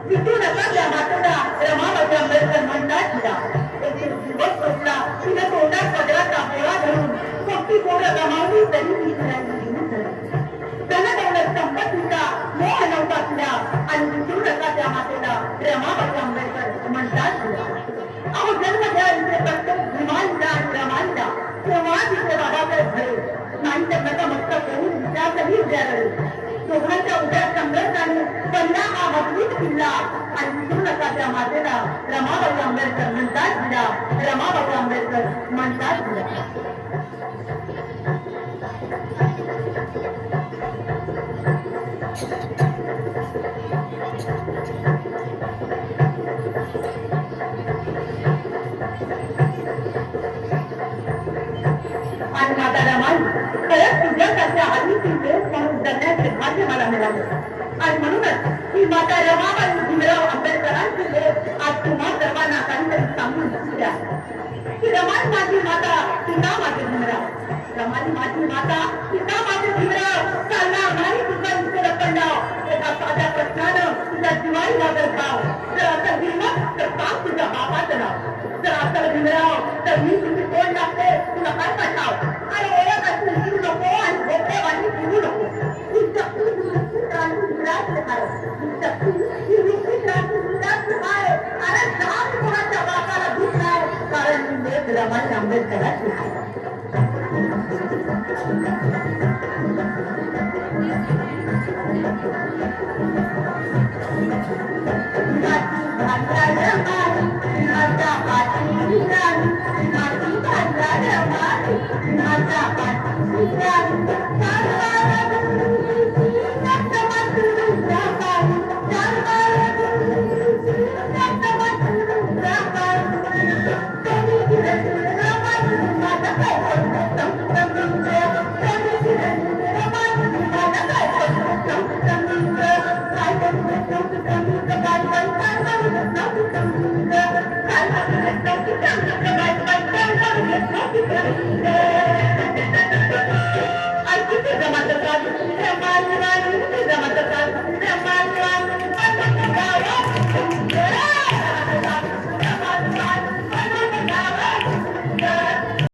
तिथून त्या मातेला रमाबाई आंबेडकर म्हणतात तिला एक दिवस सोडला तिने तोंडात पदराचा पोळा धरून मोठी पोरं गमावली तरी ती त्यांना तेवढं संपत्तीचा मोह नव्हता तिला आणि तिथून त्या मातेला रमाबाई आंबेडकर म्हणतात तिला अहो जन्म द्या इथे प्रत्येक भीमांचा आणि रमांचा तेव्हा तिथे बाबाकडे भरे नाही तर नतमस्तक होऊन विचारही उद्याकडे दोघांच्या उद्या संघर्षाने बनला हा मजबूत किल्ला आणि तिथून त्या मातेला रमाबाई आंबेडकर म्हणतात तिला रमाबाई आंबेडकर म्हणतात तिला आणि माता रमाई खरंच तुझ्यासारख्या आधीची देश म्हणून जगण्याचे भाग्य मला मिळाले आणि म्हणूनच ही माता रमाबाई भीमराव आंबेडकरांची लेख आज तुम्हा सर्वांना काहीतरी सांगून दिसल्या की रमाई माझी माता पिता माझे भीमराव रमाई माझी माता पिता माझे भीमराव चालणार नाही तुझा इथे लपंडाव एका साध्या प्रश्नानं तुझ्या दिवाळी लागत भाव जर असं भीमक तर सांग तुझ्या बापाचं नाव जर असं भीमराव तर मी तुझी कोण लागते तुला काय पाठाव आणि ओळख असून लिहू नको आणि भोपळेवाणी लिहू नको ही शक्ती क्रांती गुजरात आहे शक्ती ही युक्ती क्रांती गुजरात आहे आणि जाम कोणाच्या बापाला दूध नाही कारण मी लेख रमाई आंबेडकरांची आहे